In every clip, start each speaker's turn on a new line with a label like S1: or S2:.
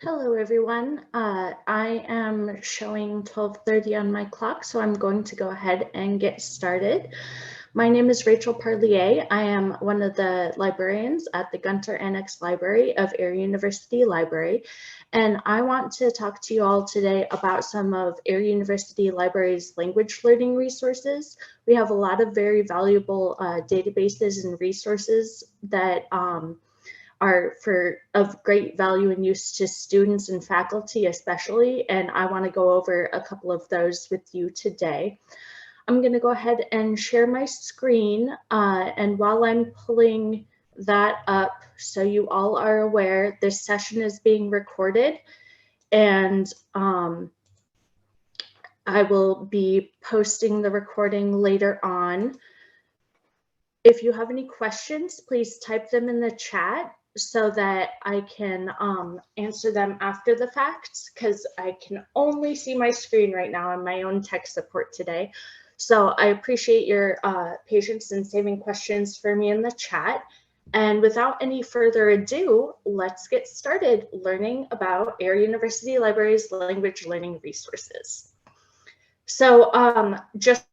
S1: Hello, everyone. I am showing 12:30 on my clock, so I'm going to go ahead and get started. My name is Rachael Parlier. I am one of the librarians at the Gunter Annex Library of Air University Library, and I want to talk to you all today about some of Air University Library's language learning resources. We have a lot of very valuable databases and resources that are of great value and use to students and faculty especially, and I want to go over a couple of those with you today. I'm going to go ahead and share my screen, and while I'm pulling that up, so you all are aware, this session is being recorded, and I will be posting the recording later on. If you have any questions, please type them in the chat so that I can answer them after the fact, because I can only see my screen right now on my own tech support today. So I appreciate your patience in saving questions for me in the chat. And without any further ado, let's get started learning about Air University Library's language learning resources. So just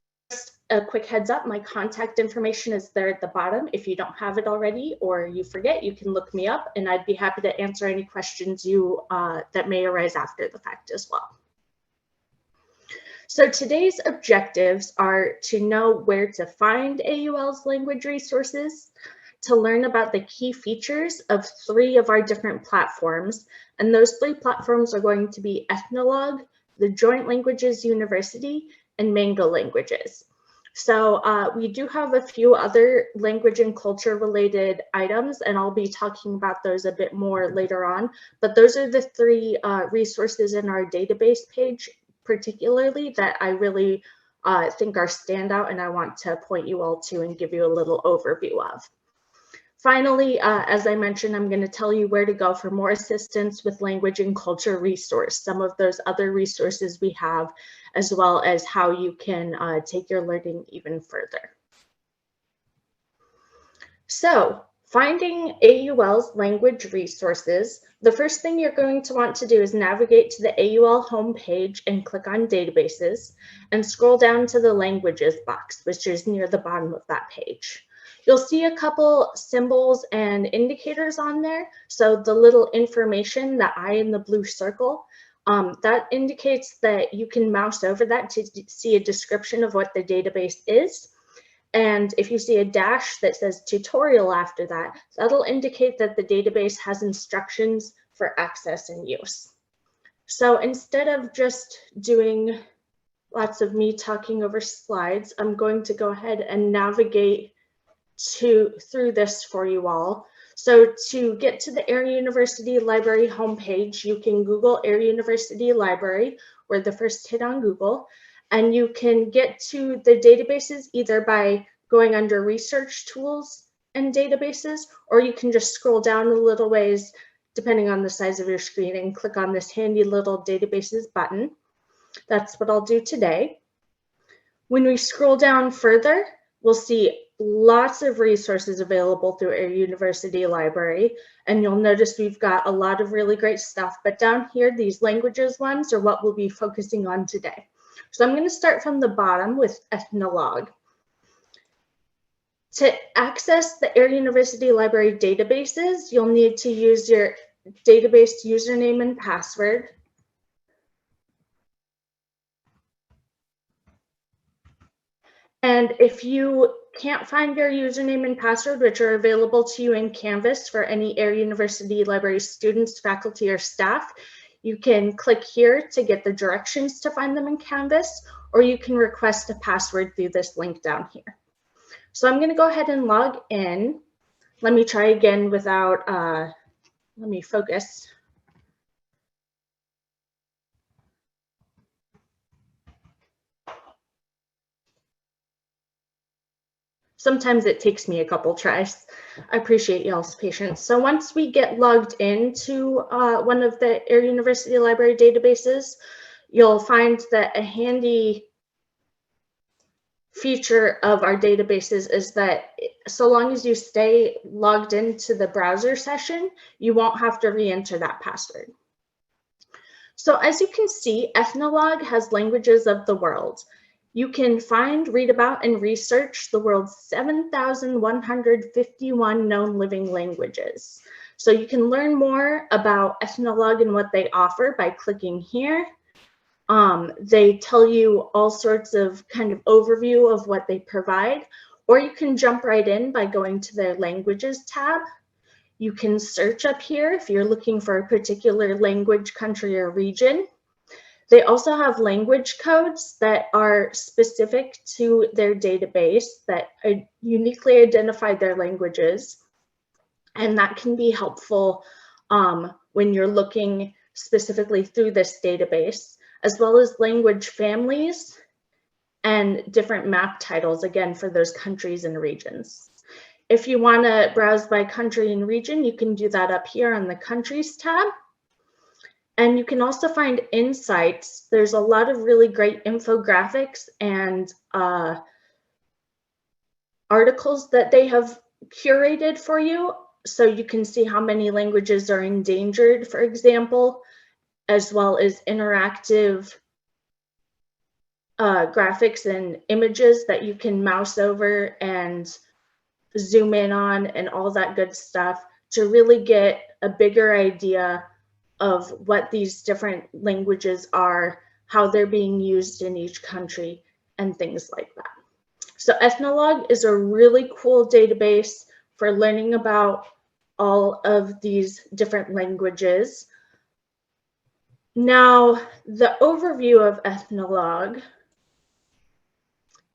S1: a quick heads up, my contact information is there at the bottom. If you don't have it already or you forget, you can look me up and I'd be happy to answer any questions that may arise after the fact as well. So today's objectives are to know where to find AUL's language resources, to learn about the key features of 3 of our different platforms, and those 3 platforms are going to be Ethnologue, the Joint Languages University, and Mango Languages. So we do have a few other language and culture related items, and I'll be talking about those a bit more later on. But those are the 3 resources in our database page, particularly that I really think are standout and I want to point you all to and give you a little overview of. Finally, as I mentioned, I'm going to tell you where to go for more assistance with language and culture resource, some of those other resources we have, as well as how you can take your learning even further. So, finding AUL's language resources, the first thing you're going to want to do is navigate to the AUL homepage and click on databases and scroll down to the languages box, which is near the bottom of that page. You'll see a couple symbols and indicators on there. So the little information, the eye in the blue circle, that indicates that you can mouse over that to see a description of what the database is. And if you see a dash that says tutorial after that, that'll indicate that the database has instructions for access and use. So instead of just doing lots of me talking over slides, I'm going to go ahead and navigate through this for you all. So to get to the Air University Library homepage, you can Google Air University Library, or the first hit on Google, and you can get to the databases either by going under Research Tools and Databases, or you can just scroll down a little ways, depending on the size of your screen, and click on this handy little Databases button. That's what I'll do today. When we scroll down further, we'll see lots of resources available through Air University Library, and you'll notice we've got a lot of really great stuff, but down here, these languages ones are what we'll be focusing on today. So I'm going to start from the bottom with Ethnologue. To access the Air University Library databases, you'll need to use your database username and password. And if you can't find your username and password, which are available to you in Canvas for any Air University Library students, faculty, or staff, you can click here to get the directions to find them in Canvas, or you can request a password through this link down here. So I'm going to go ahead and log in. Let me try again without, let me focus. Sometimes it takes me a couple tries. I appreciate y'all's patience. So once we get logged into one of the Air University Library databases, you'll find that a handy feature of our databases is that so long as you stay logged into the browser session, you won't have to re-enter that password. So as you can see, Ethnologue has languages of the world. You can find, read about, and research the world's 7,151 known living languages. So you can learn more about Ethnologue and what they offer by clicking here. They tell you all sorts of kind of overview of what they provide, or you can jump right in by going to their languages tab. You can search up here if you're looking for a particular language, country, or region. They also have language codes that are specific to their database that uniquely identify their languages. And that can be helpful when you're looking specifically through this database, as well as language families and different map titles, again, for those countries and regions. If you want to browse by country and region, you can do that up here on the Countries tab. And you can also find insights. There's a lot of really great infographics and articles that they have curated for you. So you can see how many languages are endangered, for example, as well as interactive graphics and images that you can mouse over and zoom in on and all that good stuff to really get a bigger idea of what these different languages are, how they're being used in each country, and things like that. So Ethnologue is a really cool database for learning about all of these different languages. Now, the overview of Ethnologue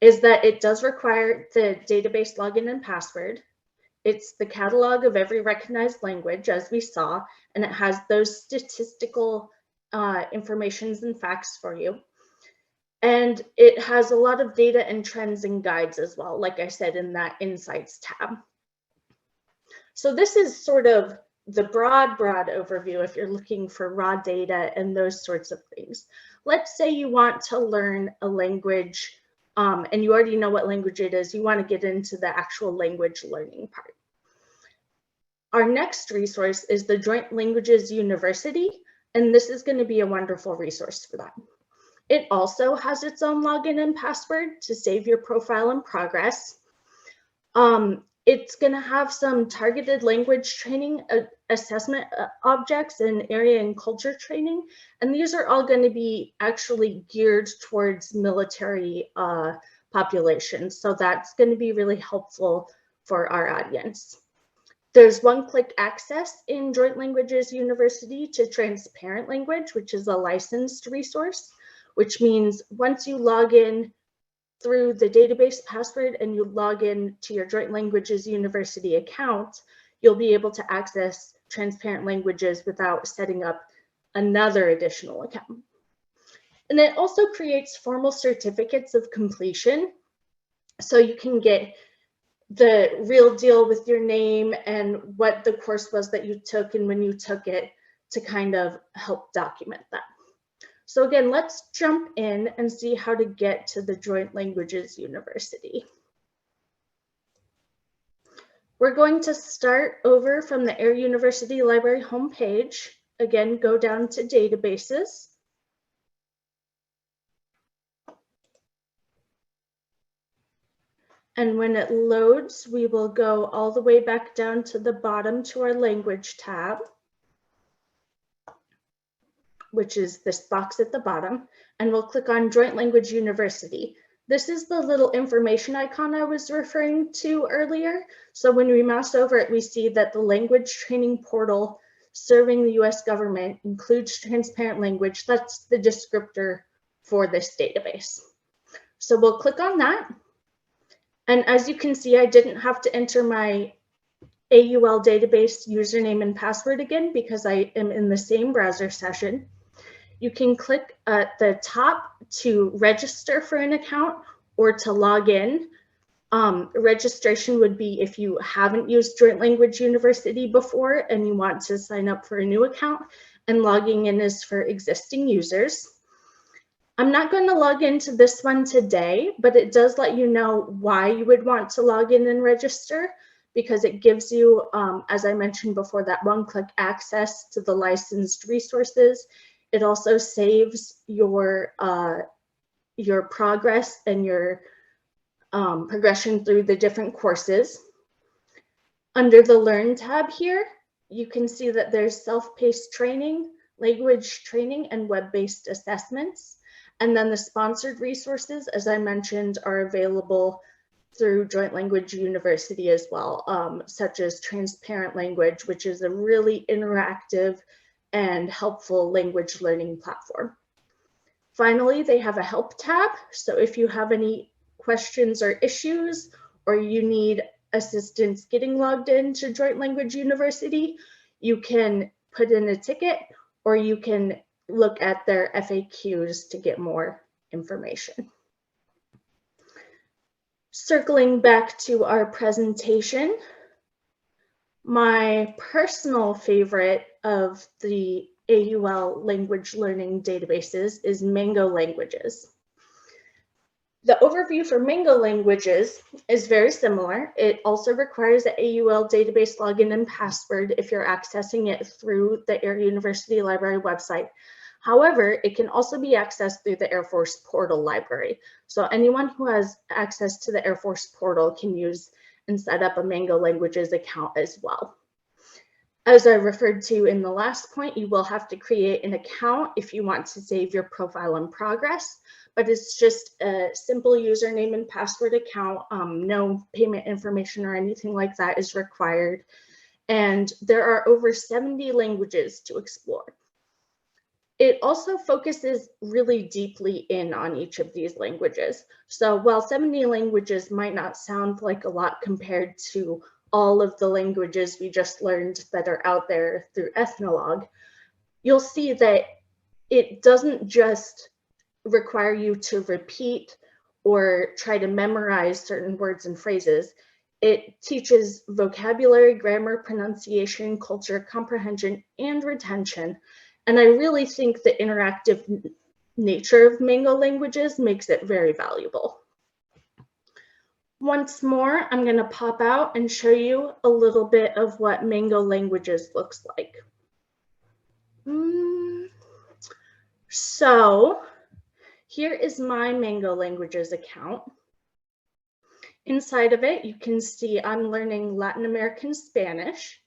S1: is that it does require the database login and password. It's the catalog of every recognized language, as we saw, and it has those statistical informations and facts for you. And it has a lot of data and trends and guides as well, like I said, in that Insights tab. So this is sort of the broad overview if you're looking for raw data and those sorts of things. Let's say you want to learn a language and you already know what language it is. You want to get into the actual language learning part. Our next resource is the Joint Languages University, and this is going to be a wonderful resource for that. It also has its own login and password to save your profile and progress. It's going to have some targeted language training assessment objects and area and culture training. And these are all going to be actually geared towards military populations. So that's going to be really helpful for our audience. There's one-click access in Joint Languages University to Transparent Language, which is a licensed resource, which means once you log in through the database password and you log in to your Joint Languages University account, you'll be able to access Transparent Languages without setting up another additional account. And it also creates formal certificates of completion. So you can get the real deal with your name and what the course was that you took and when you took it to kind of help document that. So again, let's jump in and see how to get to the Joint Languages University. We're going to start over from the Air University Library homepage. Again, go down to Databases. And when it loads, we will go all the way back down to the bottom to our Language tab, which is this box at the bottom, and we'll click on Joint Language University. This is the little information icon I was referring to earlier. So when we mouse over it, we see that the language training portal serving the US government includes transparent language. That's the descriptor for this database. So we'll click on that. And as you can see, I didn't have to enter my AUL database username and password again because I am in the same browser session. You can click at the top to register for an account or to log in. Registration would be if you haven't used Joint Language University before and you want to sign up for a new account, and logging in is for existing users. I'm not going to log into this one today, but it does let you know why you would want to log in and register, because it gives you, as I mentioned before, that one-click access to the licensed resources. It also saves your progress and your progression through the different courses. Under the Learn tab here, you can see that there's self-paced training, language training, and web-based assessments. And then the sponsored resources, as I mentioned, are available through Joint Language University as well, such as Transparent Language, which is a really interactive and helpful language learning platform. Finally, they have a help tab. So if you have any questions or issues, or you need assistance getting logged into Joint Language University, you can put in a ticket, or you can look at their FAQs to get more information. Circling back to our presentation, my personal favorite of the AUL language learning databases is Mango Languages. The overview for Mango Languages is very similar. It also requires an AUL database login and password if you're accessing it through the Air University Library website. However, it can also be accessed through the Air Force Portal library. So anyone who has access to the Air Force Portal can use and set up a Mango Languages account as well. As I referred to in the last point, you will have to create an account if you want to save your profile in progress, but it's just a simple username and password account. No payment information or anything like that is required. And there are over 70 languages to explore. It also focuses really deeply in on each of these languages. So while 70 languages might not sound like a lot compared to all of the languages we just learned that are out there through Ethnologue, you'll see that it doesn't just require you to repeat or try to memorize certain words and phrases. It teaches vocabulary, grammar, pronunciation, culture, comprehension, and retention. And I really think the interactive nature of Mango Languages makes it very valuable. Once more, I'm going to pop out and show you a little bit of what Mango Languages looks like. So here is my Mango Languages account. Inside of it, you can see I'm learning Latin American Spanish.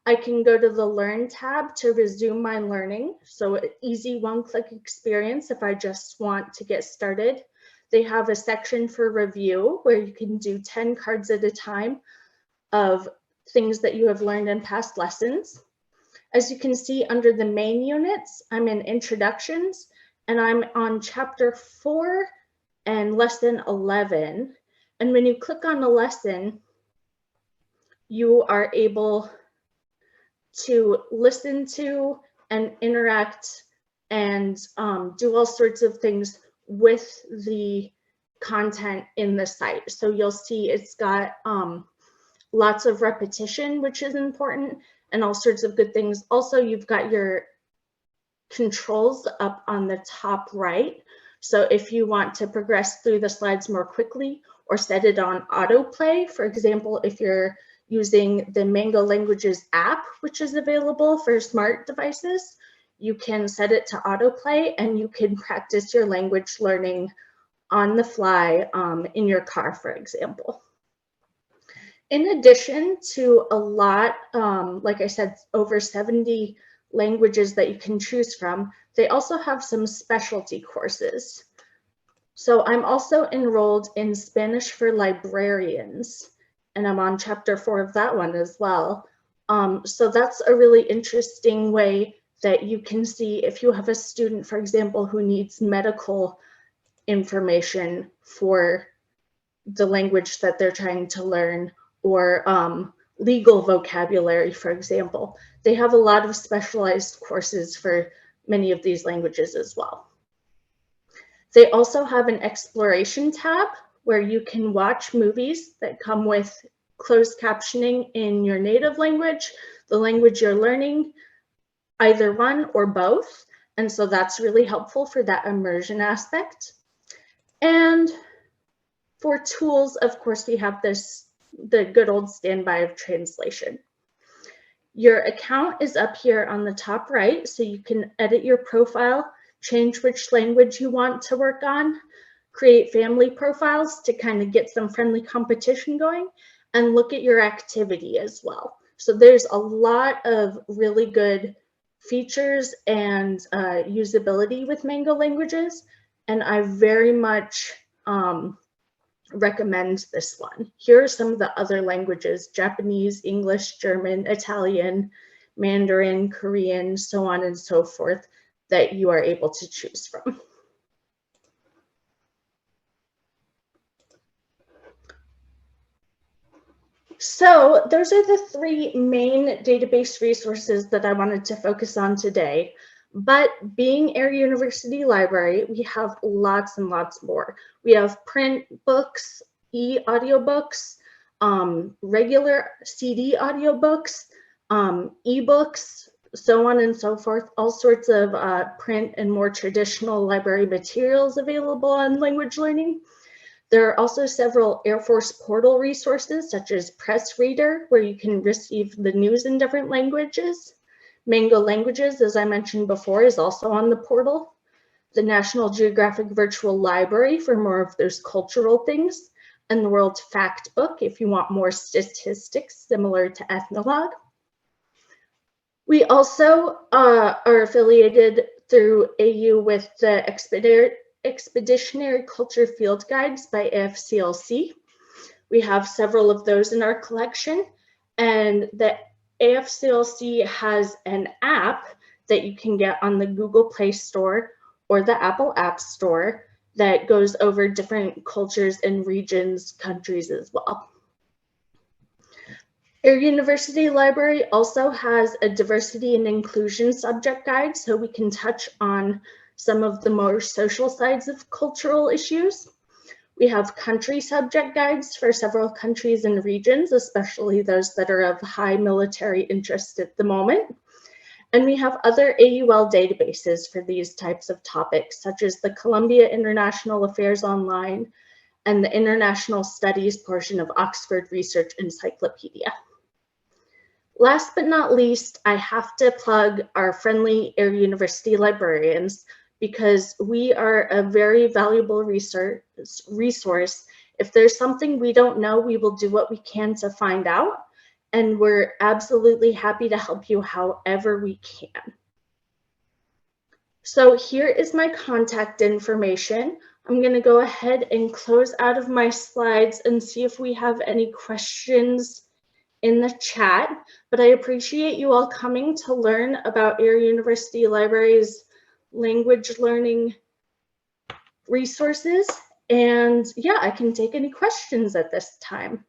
S1: I can go to the Learn tab to resume my learning. So an easy one-click experience if I just want to get started. They have a section for review where you can do 10 cards at a time of things that you have learned in past lessons. As you can see under the main units, I'm in Introductions, and I'm on Chapter 4 and Lesson 11. And when you click on a lesson, you are able to listen to and interact and do all sorts of things with the content in the site. So you'll see it's got lots of repetition, which is important, and all sorts of good things. Also, you've got your controls up on the top right. So if you want to progress through the slides more quickly or set it on autoplay, for example, if you're using the Mango Languages app, which is available for smart devices, you can set it to autoplay and you can practice your language learning on the fly in your car, for example. In addition to a lot, like I said, over 70 languages that you can choose from, they also have some specialty courses. So I'm also enrolled in Spanish for Librarians, and I'm on Chapter 4 of that one as well. So that's a really interesting way that you can see if you have a student, for example, who needs medical information for the language that they're trying to learn, or legal vocabulary, for example. They have a lot of specialized courses for many of these languages as well. They also have an exploration tab where you can watch movies that come with closed captioning in your native language, the language you're learning, either one or both. And so that's really helpful for that immersion aspect. And for tools, of course, we have the good old standby of translation. Your account is up here on the top right, so you can edit your profile, change which language you want to work on, create family profiles to kind of get some friendly competition going, and look at your activity as well. So there's a lot of really good features and usability with Mango Languages, and I very much recommend this one. Here are some of the other languages: Japanese, English, German, Italian, Mandarin, Korean, so on and so forth, that you are able to choose from. So those are the three main database resources that I wanted to focus on today. But being Air University Library, we have lots and lots more. We have print books, e-audiobooks, regular CD audiobooks, ebooks, so on and so forth, all sorts of print and more traditional library materials available on language learning. There are also several Air Force portal resources, such as Press Reader, where you can receive the news in different languages. Mango Languages, as I mentioned before, is also on the portal. The National Geographic Virtual Library for more of those cultural things, and the World Fact Book if you want more statistics similar to Ethnologue. We also are affiliated through AU with the Expeditionary Culture Field Guides by AFCLC. We have several of those in our collection, and the AFCLC has an app that you can get on the Google Play Store or the Apple App Store that goes over different cultures and regions, countries as well. Air University Library also has a diversity and inclusion subject guide, so we can touch on some of the more social sides of cultural issues. We have country subject guides for several countries and regions, especially those that are of high military interest at the moment. And we have other AUL databases for these types of topics, such as the Columbia International Affairs Online and the International Studies portion of Oxford Research Encyclopedia. Last but not least, I have to plug our friendly Air University librarians, because we are a very valuable resource. If there's something we don't know, we will do what we can to find out, and we're absolutely happy to help you however we can. So here is my contact information. I'm going to go ahead and close out of my slides and see if we have any questions in the chat, but I appreciate you all coming to learn about Air University Library's language learning resources. And yeah, I can take any questions at this time.